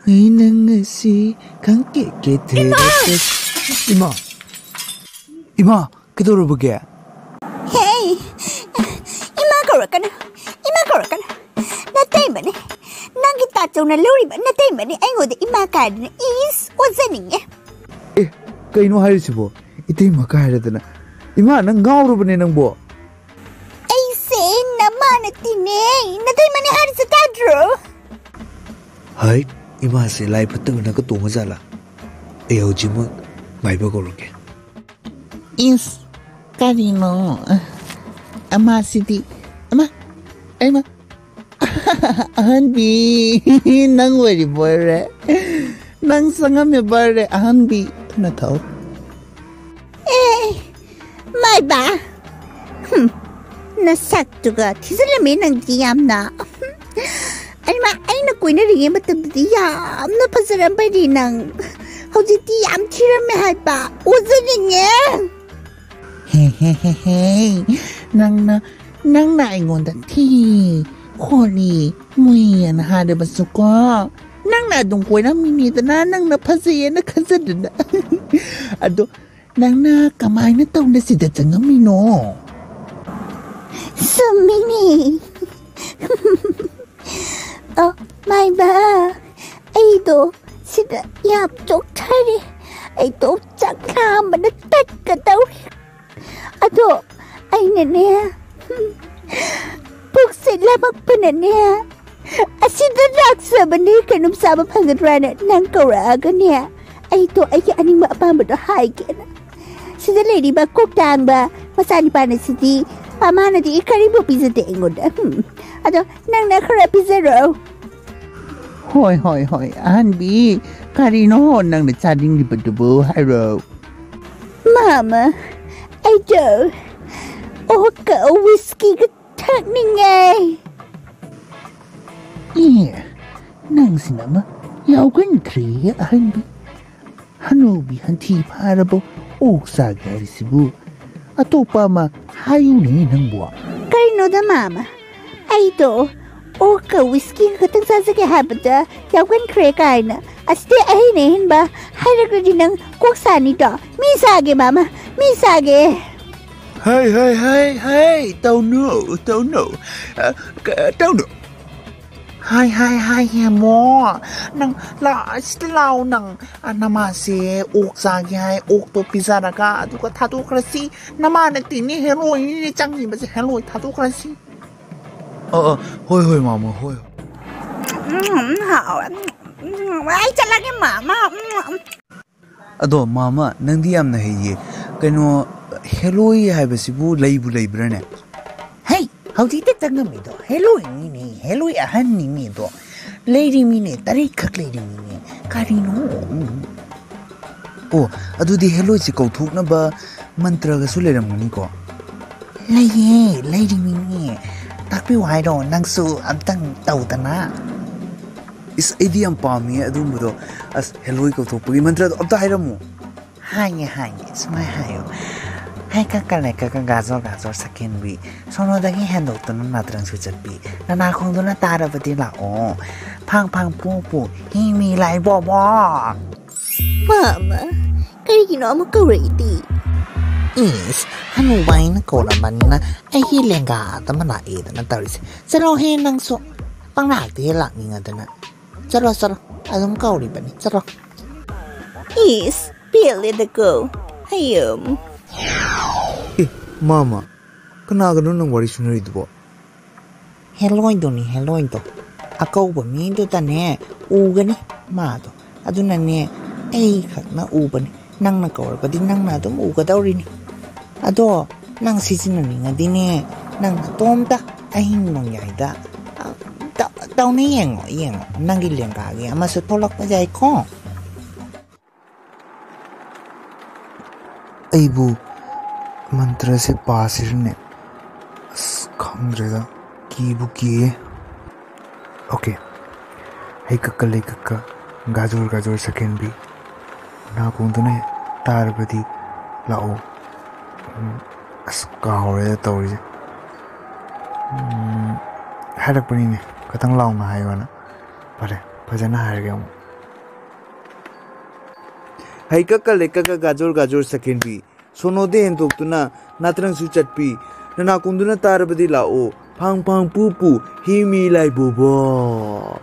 의능시 감게 들었어. 이마, 그돌아보게. 헤이, 이마 걸어가나, 나 때문에, 나기 따져나 로리바, 나 때문에, 아이고도 이마 가는 이스 오자닝에. 에, 그이노 하이시보. 이때 이마 가야되나. 이마, 난 가오르보네 낭보. 에이세, 나만의 티네, 나 때문에 하리스 따드로. 하이, 이마세 라이프트 나가 동자라. 에어지모 마이버 걸게. Is Karino Ama City Ama Ahanbi Nang wari bore Nang sangame bore Ahanbi Na tao May ba? Nasaktuga, tisalami ng diyam na. Alma, ay nakuha na rin yung matagdiyam. Napasarang ba rin ng hawsi diyam tiramay ba? Uzo niya. Hey Nang na ingon da ti Koli Muyan hada basuko Nang na dung koy na minita na Nang na pasaya na kasada na Ado Nang na kamay na taon na si Datsang amino Sumini. Oh, may ba? Ay do, sida yap chok tari. Ay do, chakama na taka daw. Ado, ay nene. Buksit lamang pa nene. Asida raksa ba ni kanum sama pangadrana ng kauraga niya. Ay do, ay aning maapamad na haikin. Sida lady ba kuktang ba? Masani pa na sidi. Pamana di ikaribo pizza de ingod. Ado, nang nakarapiza raw. Hoy Ahanbi Karino Nang na chading di patubo Haro Mama, ay do. Oka o whiskey ka takningay. Nang sinama Yao kwen tri Ahanbi Hanobi hanti parabo Oksa gari sibu Atopa ma hayu ni nang buwa Karino da mama. Ay do. Oka whiskey ka tang sasake habada. Yaw kwen kre kay na. Asti ay nihin ba? Hayag din ng kuksa nito. Misage mama. Misage. Hey, don't know. Hai mo Nang la Stilaw nang Namase Oksa hai Okto pizza na ka Aduka tato krasi Naman tini Hello ini Changi ba si hello tato krasi 호이 마마 호이. Ay talaga mama. Ado mama nangdi yamna heye kano heloi haibasibu leibrane. Hey Howdita tangamido Hello ini Hello ahan ni do Lady mine Tari kak lady mine Karino Oh adudi heloi si kauthuk na ba mantra ga suleramani ko. Laye Lady mine Takpi waido Nangsu amtang tautana Is idea pami adumdo as heloi kauthuk pagi mantra do abta hairamu. Hai Smai hayo Hai kakale gazor sakin bi Sono dagi handle tanu natrang suchatbi Nana kongdo na tara pati la o Pang pu Himi lai bo Mama, kaya ginawa mo ka ready. Is Hanu bay na ko naman na Ay hiling ka Tama na ita na taris Saro hinang so Pang nakti lang nga na Saro Adong ka uli ba ni Saro Is, pili na ko. Ayom. Mama kanaga nang wari sunari dubo. Heloin do Akaw ba mi do tane Uga ni Mato Aduna ni Ay kak na uba ni Nang nakawar pa din nang natom uga daw rin Ado Nang sisinani nga din Nang natomta Ay hinong yayda Daw na yengo Nang ilang kagi Ama sa tolak pa jay ko Aibu mantra se pasirne khamreda kibu ki okay hai kakale kakka gajor second bi na kundune tarbadi lao as kaore tawri harak pani ne katang lao na haywana pare phajana harge Haikaka lekaka gajor secondary. Sono de hentokuna natrang su chatpi. Nana kunduna tarabadi lao. Pang pupu. Himi lai bobo.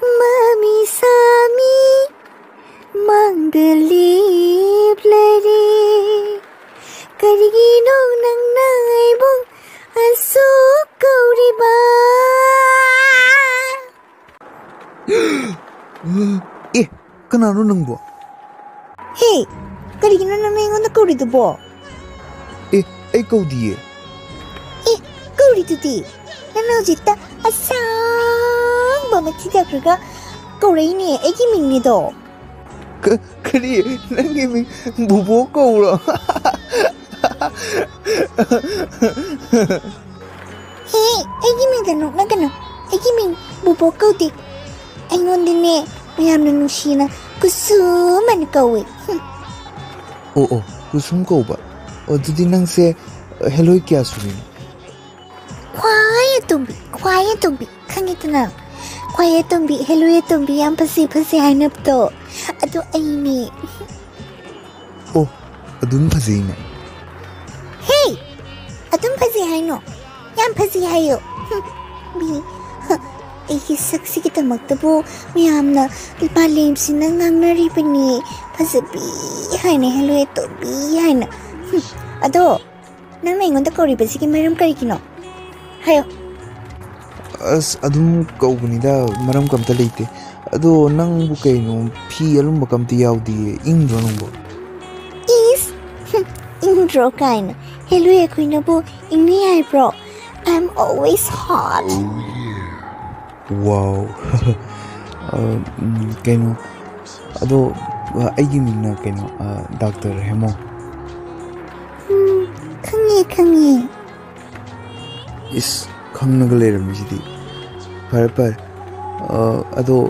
Mami Sami Mangalip lady Karigino nang naibong Asuk kauriba Kanano nang bo? Hey, karigino nang naingon na kaurido bo? Ay kaudi kaurido di Nanojita asang Bamachida kaga Kauraini egi mingnido Kari nangi bubo ko ro. Hey, egi ming nagano egi ming bubo ko di Aingon din mayam na nushina kusuman kawe Oo, kusum ko ba? O dudi nang se hello kya sunin? Quiet tumbi Kangita na Quiet tumbi hello tumbi Yang pasi hanap to Ado aini Oh, adun pasi na. Hey, adun pasi hano Yang pasi hayo Bi Eki saksi kita magtabo Mayam na Ipalim sinangang naripani Pasabi Haina hello tumbi Haina Ado Nang naingon ta kauri pasi ki maram karikino Hayo As adum kaugunida maram kamta leite. Ado nang bu kaino phi alum kamta yaudi ingro nang bo. Is Ingro kaina Hello kuina bo Ingni ay bro I'm always hot Wow. Kaino ado aigi mingna kaino Dr. Hemo. Kangi Is khangnaga leramjidi. Par ado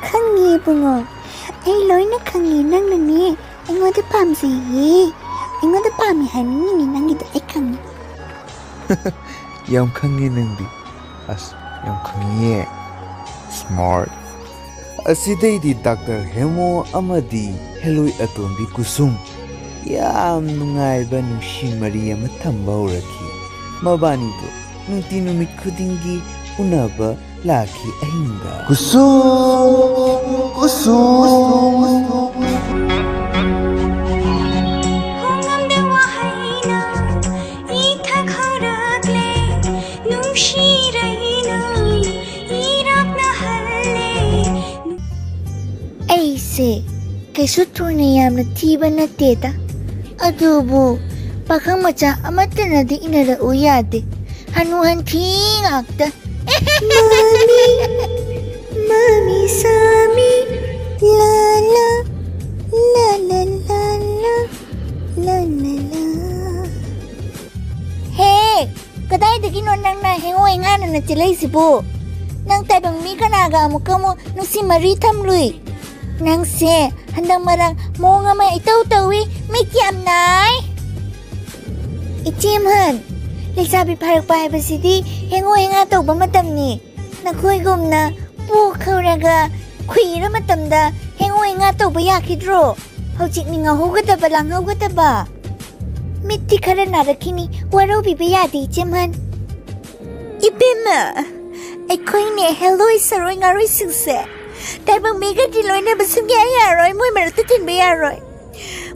Kangi bungo Ay loina kangi nang nani Ingoda pamsi Ingoda pami hani nang ito ay kangi Yam khangi nangdi. As yam khangi smart. Asidai Dr. Hemo amadi Heloi atombi kusum. Yam nungaiba nungshi mari ama thamba horaki. Mabanido nungti numit khudingi unaba laki ahinga. Kusum. Aise Kaisu turne yamna tiba na teta Adubu Pakang macha amata na di inara uyade Hanuhan tingakta Mami Sami La la La la la la La la la Hey Kadayadagi no nang nahingoy nga na natilay sibo Nang tabang mi kanaga mo kamo nung si Maritam Lui Nang se handang marang mo nga may itaw-tawi may tiyam nay Ichimhan Nagsabi parang pahay ba si di Hingoy nga taw ba matam ni Nagkuy gum na Pukaw raga Kuira matam da Hingoy nga taw ba yakidro Hawjik ni nga hugata ba lang hugata ba Miti ka rin narakini Waraw bibiyadi Ichimhan Ibima Ay koy ni hello isaroy nga roy sugse Taibang mega diloy na basung yaroy Moy maratutin ba yaroy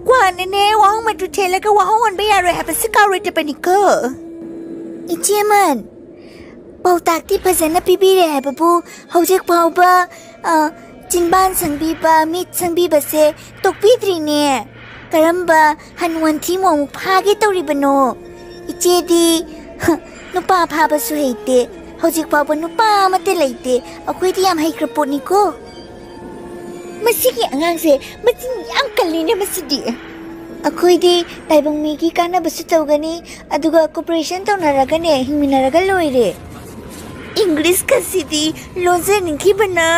Kwa nene wahong matutela ka wahongon ba yaroy Hapa sikaroy tapani ko Ichiyaman Pautak di pasan na pibire hapa po Hawjak pao ba Jinban sangbi ba Mit sangbi ba se Tokpidri ne Karamba hanuan timo mupagi tawri ba no Ichi di Nupa pa ba suhayte Hawjik pa ba nupa matilayte Ako'y di yam haikrapot ni ko Masigi angang se Matin yam kalina masidi Ako'y di Taibang migi ka na baso taw gani Aduga cooperation taw naraga ne Hingminaraga loire English kasi di Lonze ningki ba na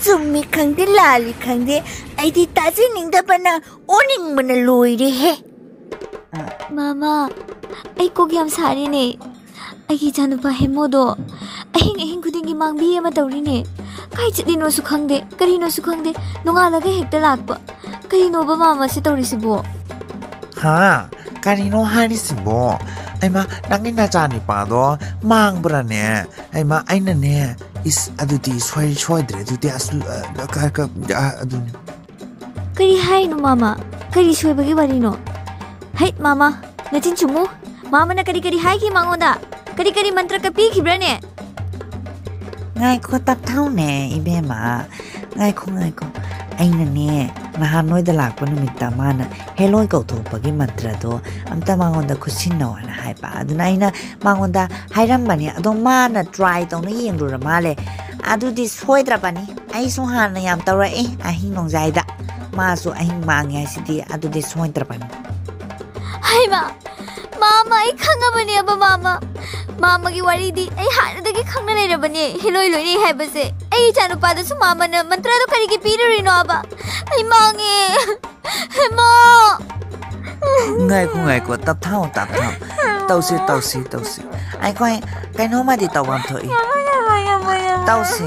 Zumi kang di lali kang di Ay di tazi ningda ba na Oning mo na loire he Mama, ay kog yam sari ne. Ay janu pa hemodo. Ahing kuding mang biye matawri ne. Kai chitli no sukhangde, kari no sukhangde, nongalaga hekta lakpa. Kari no ba mama si tawri si bo. Ha, kanino haris mo? Ay ma, nangin na jani pa do, mang bra ne. Ay ma, ay na ne. Is aduti soy dre, aduti asul, adun. Kari hai no mama, kari soy bagi bari no. Hai mama, natin chumu. Mama na kari hai ki mangoda. Kari mantra ka pi khibra ne. Ngay ko tataw ne, ibema. Ngay ko. Ay na ne, nahanoy dalak pa numita mana. Helloy ko to pagi mantra do. Amta mangonda kusin na wana hai pa. Adun ay na mangonda hayram ba niya. Adong mana try to na iyang dura male. Adu di soy dra pa ni. Ay suhan na yam tawra ahing nong zayda. Maso ahing mangyay sidi. Adu di soy dra pa ni. Hai ma, mama ay khanga ba niya ba mama? Mama gi wari di ay hana dagi khangna nei ra bani hiloi loi nei hai base ai chanu pa da su mama na mantra do kari gi pi ri no aba ai mangi mo Ngay ko tap thao tau si ai ko cái nó mà đi tàu vam thoi tau si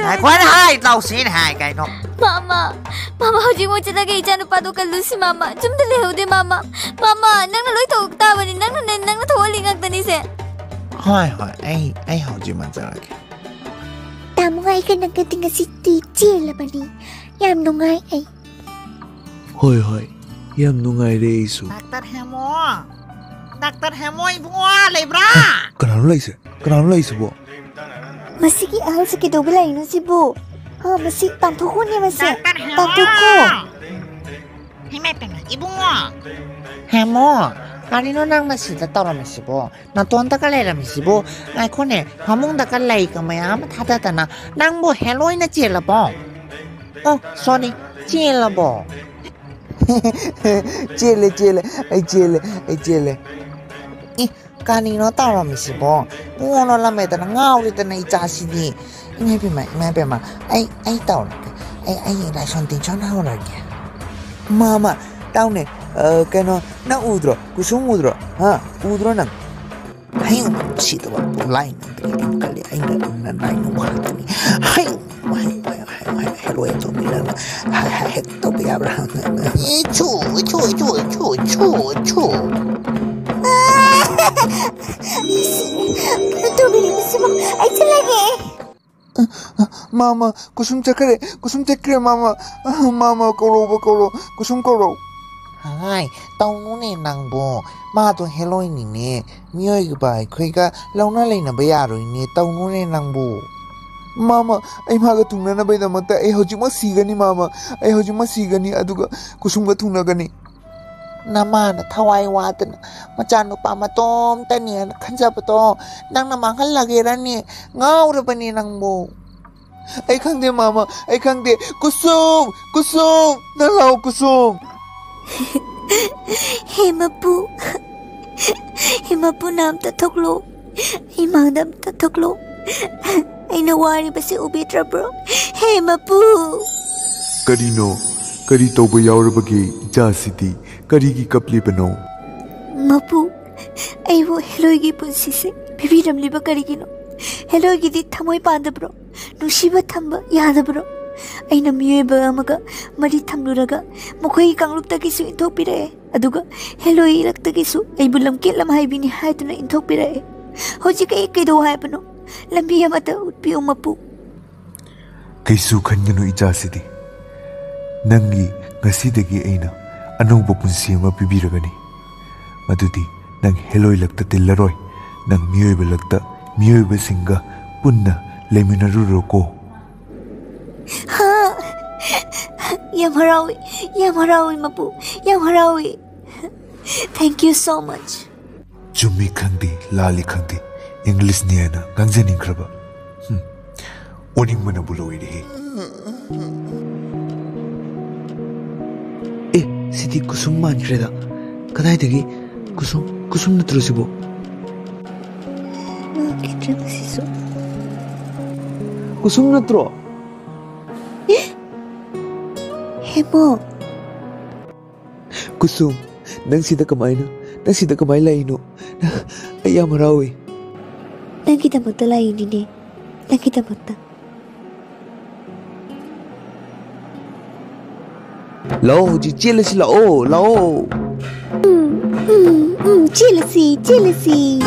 ai ko hai tau si hai cái nó mama hoji mo chana ge chanu pa do kallu si mama chum de leu de mama nang na loi to ta bani nang na tholi ngak tani se hai ai hao ji man ra ke Tamungai ka nagdating si teacher labani. Yam nungay ay. Hoy, yam nungay re isu. Doctor Hemo ibunga lebra Kanano laisa bo? Masiki ahal sa kidobila ino si Bo. Ha, masik pantuko niya masi. Pantuko. Himay penga ibunga Hemo Karino nang masita toro masibo. Natonta kalera masibo. Ay kone, hamong da kalay kamayama tatata na nang mo heloy na chila bo. Oh, sorry, chila bo. Chele, ay chele. Kanino toro masibo. Uno la meta na ngawrita na itasidi. Imay pema. Ay toro. Ay rason tinchon na horar kya. Mama, tao ne, cái nó udro, kusum udro, ha, udro nang. Hay sito ba lain ang kali ay na lain ng wakatani. Hay hello ito bilang hekto biabra. Chu. Ito binibisi mo. Ay talaga. Mama, kusum chakre, mama, koro, kusum koro. Hai, tao nu ne nang bo. Ma to hello ni ne. Miyoi ga bai khoi ga launa le na ba ya ro ni tao nu ne nang bo. Mama, ay maga tungna na bai da mata ay hojima sigani mama. Ay hojima sigani aduga kusum ga tungna gani. Nama na thawai wa ta machan pa ma tom ta ni khanja pa to nang na manghal lage ra ni ngau ra pa ni nang bo. Ay khangde mama, ay khangde kusum, na lao kusum. Himapu naam ta thoklo. Himangdam ta thoklo. Ay nawari ba si Ubitra bro? Himapu. Karino, kari tauba yaurabagi jasidi, kari gi kapli bano. Mapu, ay wo helloy gi punsi se bibiram liba kari gino. Helloy gi di thamoy panda bro. Nushiba thamba yada bro. Aina miyeba amaga mari thamluraga mokhoi kanglupta gisu inthopire aduga heloi lakta gisu ai bulam kelam haibini haituna inthopire hoji kai kedo haibano lambi amata utpi umapu kaisu khangano ijasidi nangi ngasidagi aina anouba punsi ama pibiragani madudi nang heloi lakta tillaroi nang miyeba singa punna leminaruro ko Ha! Yam harawi mapu. Yam harawi. Thank you so much. Jumi khangdi, lali khangdi. English ni ana gangjaning kraba. Oning mana buloi re. Siti kusum man kreda. Kadai degi kusum na trusibo. Kitrabasiso. Kusum na tro. Hemo. Kusum, ꯅꯪꯁꯤꯗ ꯀꯃꯥꯏꯅ ꯂꯩꯅꯣ ꯑꯩ ꯌꯥꯝ ꯍꯔꯥꯎꯏ ꯅꯪꯒꯤꯗꯃꯛꯇ ꯂꯩꯔꯤꯅꯤꯅꯦ ꯅꯪꯒꯤꯗꯃꯛꯇ ꯂꯥꯛꯑꯣ ꯍꯧꯖꯤꯛ ꯆꯦꯜꯂꯁꯤ ꯂꯥꯛꯑꯣ ꯆꯦꯜꯂꯁꯤ